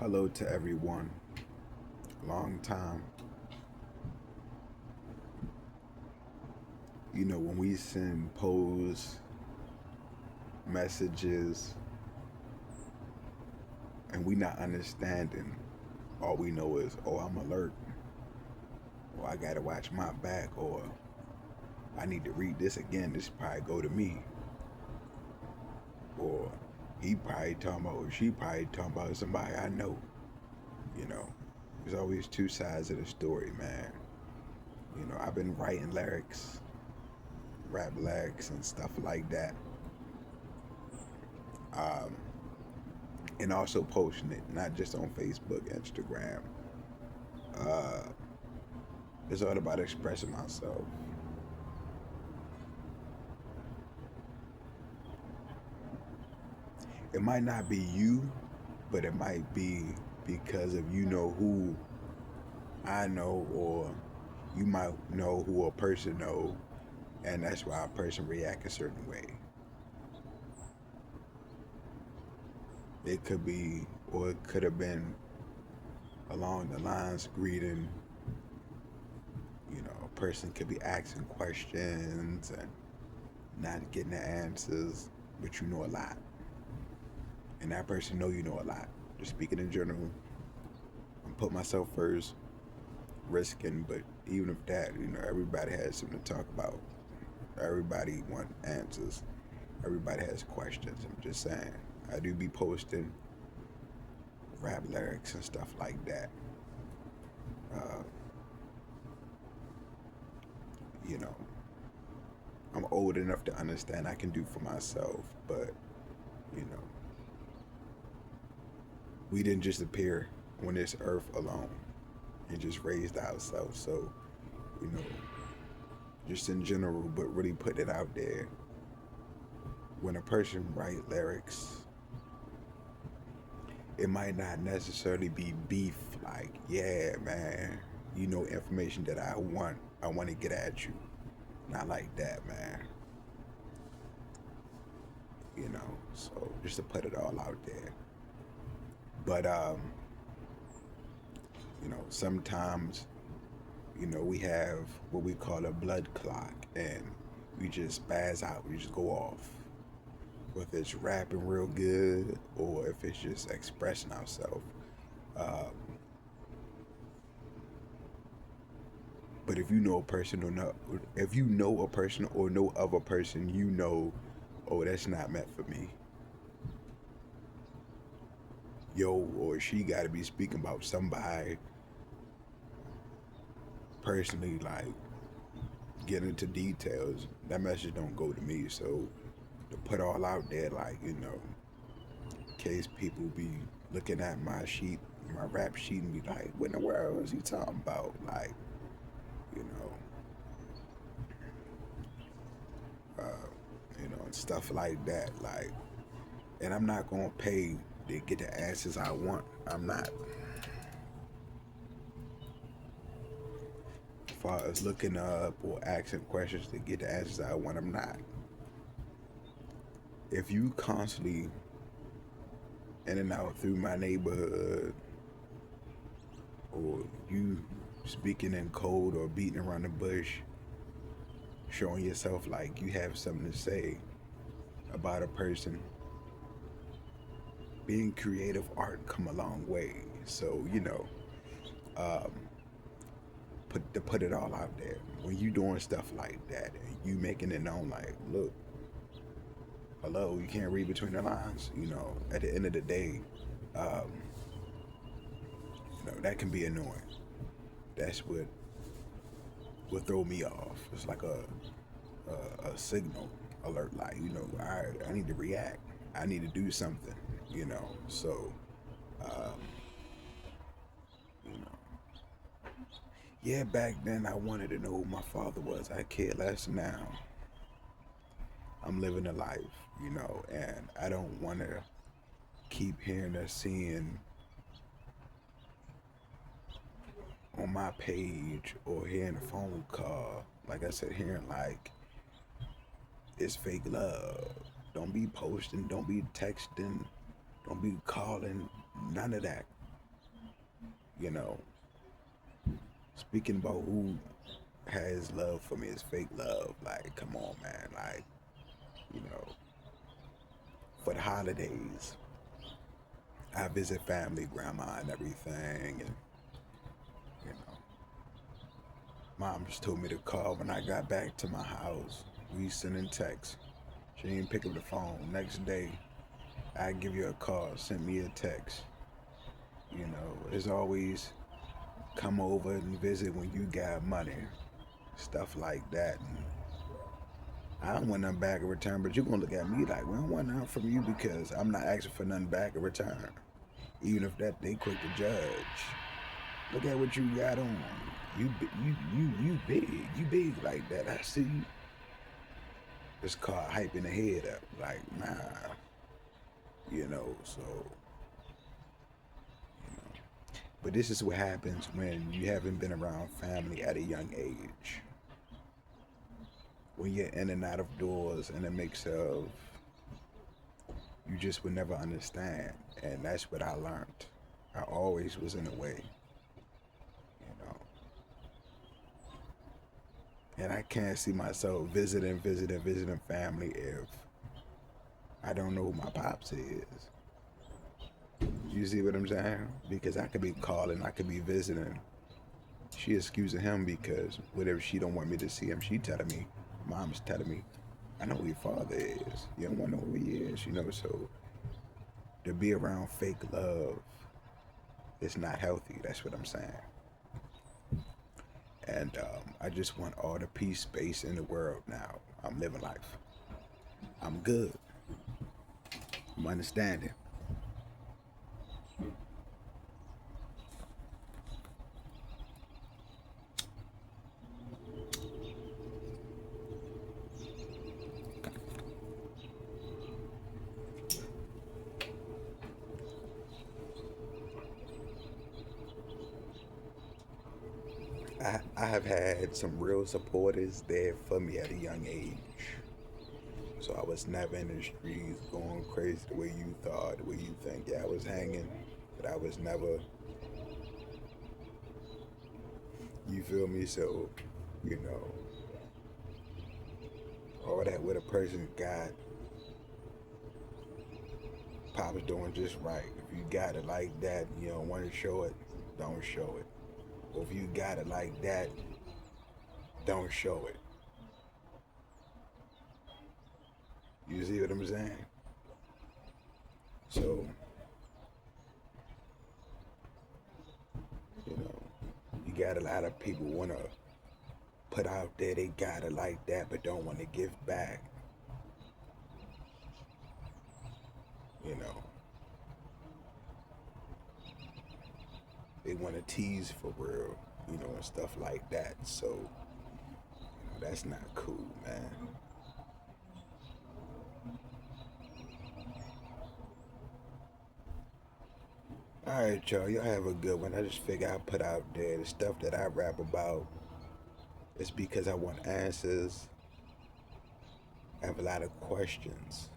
Hello to everyone. Long time. When we send polls, messages, and we not understanding, all we know is, oh, I'm alert, or I gotta watch my back, or I need to read this again. This probably go to me, or he probably talking about, or she probably talking about somebody I know. You know, there's always two sides of the story, man. I've been writing lyrics, rap lyrics, and stuff like that. Um, and also posting it, not just on Facebook, Instagram. Uh, it's all about expressing myself. It might not be you, but it might be because of who I know, or you might know who a person know, and that's why a person react a certain way. It could be, or it could have been along the lines greeting. A person could be asking questions and not getting the answers, but you know a lot, and that person know you know a lot. Just speaking in general, I'm put myself first, risking, but even if that, everybody has something to talk about. Everybody want answers. Everybody has questions. I'm just saying, I do be posting rap lyrics and stuff like that. Uh, you know, I'm old enough to understand I can do for myself, but you know, we didn't just appear on this earth alone and just raised ourselves. So, you know, just in general, but really put it out there. When a person write lyrics, it might not necessarily be beef. Like, yeah, man, information that I want to get at you. Not like that, man. So just to put it all out there. But sometimes we have what we call a blood clock, and we just spaz out. We just go off. Whether it's rapping real good or if it's just expressing ourselves. Um, but if you know a person or not, if you know a person or know of a person, oh, that's not meant for me. Yo, or she got to be speaking about somebody personally, like get into details. That message don't go to me. So to put all out there, like in case people be looking at my sheet, my rap sheet, and be like, "What in the world is he talking about?" Like, you know, and stuff like that. Like, and I'm not gonna pay to get the answers I want. I'm not. As far as looking up or asking questions to get the answers I want, I'm not. If you constantly in and out through my neighborhood, or you speaking in code or beating around the bush, showing yourself like you have something to say about a person, being creative art come a long way. So um, put it all out there. When you doing stuff like that and you making it known, like, look, hello, you can't read between the lines. At the end of the day, um, that can be annoying. That's what will throw me off. It's like a signal alert, like I need to react. I need to do something. So um, you know, yeah, back then I wanted to know who my father was. I care less now. I'm living a life, and I don't want to keep hearing or seeing on my page or hearing a phone call. Like I said, hearing like it's fake love. Don't be posting. Don't be texting. Don't be calling. None of that. You know, speaking about who has love for me is fake love. Like, come on, man. Like, you know, for the holidays, I visit family, grandma, and everything. And, you know, mom just told me to call when I got back to my house. We sending texts. She didn't pick up the phone. Next day, I give you a call, send me a text. You know, it's always come over and visit when you got money, stuff like that. And I don't want nothing back in return, but you're gonna look at me like, we don't want nothing from you because I'm not asking for nothing back in return. Even if that they quick to judge. Look at what you got on. You big like that. I see you. It's called hyping the head up. Like, nah, so but this is what happens when you haven't been around family at a young age. When you're in and out of doors and a mix of, you just would never understand. And that's what I learned. I always was in the way, you know. And I can't see myself visiting family if I don't know who my pops is. You see what I'm saying? Because I could be calling, I could be visiting. She excusing him because whatever she don't want me to see him, she telling me, mom's telling me, I know who your father is. You don't want to know who he is, so to be around fake love is not healthy. That's what I'm saying. And I just want all the peace, space in the world now. I'm living life. I'm good. I'm understanding. I have had some real supporters there for me at a young age. So I was never in the streets going crazy the way you thought, the way you think. Yeah, I was hanging, but I was never, you feel me? So, you know, all that what a person got, Pop's doing just right. If you got it like that, you don't want to show it, don't show it. Or if you got it like that, don't show it. You see what I'm saying? So, you know, you got a lot of people want to put out there they got it like that but don't want to give back. You know, they want to tease for real, and stuff like that. So, that's not cool, man. All right, y'all. Y'all have a good one. I just figure I put out there the stuff that I rap about. It's because I want answers. I have a lot of questions.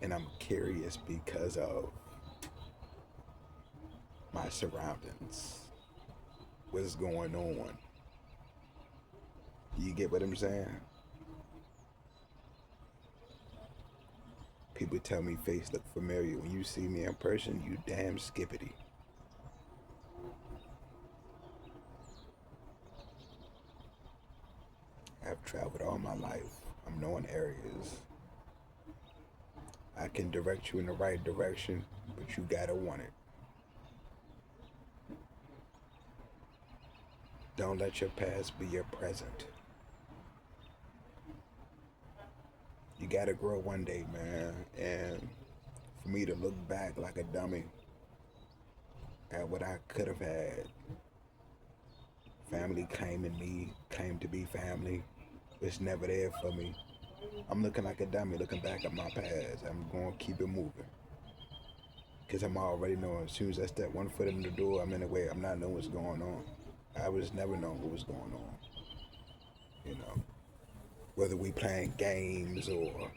And I'm curious because of my surroundings. What's going on? You get what I'm saying? People tell me face look familiar. When you see me in person, you damn skippity. I've traveled all my life. I'm knowing areas. I can direct you in the right direction, but you gotta want it. Don't let your past be your present. You gotta grow one day, man. And for me to look back like a dummy at what I could have had, family claiming me, claimed to be family, it's never there for me. I'm looking like a dummy looking back at my past. I'm going to keep it moving. Because I'm already knowing as soon as I step one foot in the door, I'm in the way. I'm not knowing what's going on. I was never knowing what was going on. You know, whether we playing games or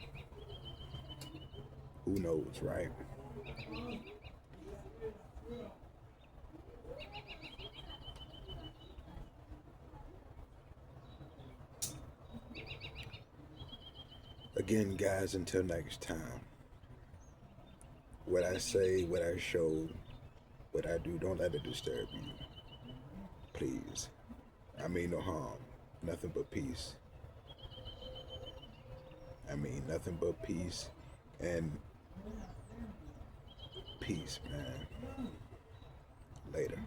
who knows, right? Again, guys, until next time, what I say, what I show, what I do, don't let it disturb you. Please. I mean no harm. Nothing but peace. I mean nothing but peace and peace, man. Later.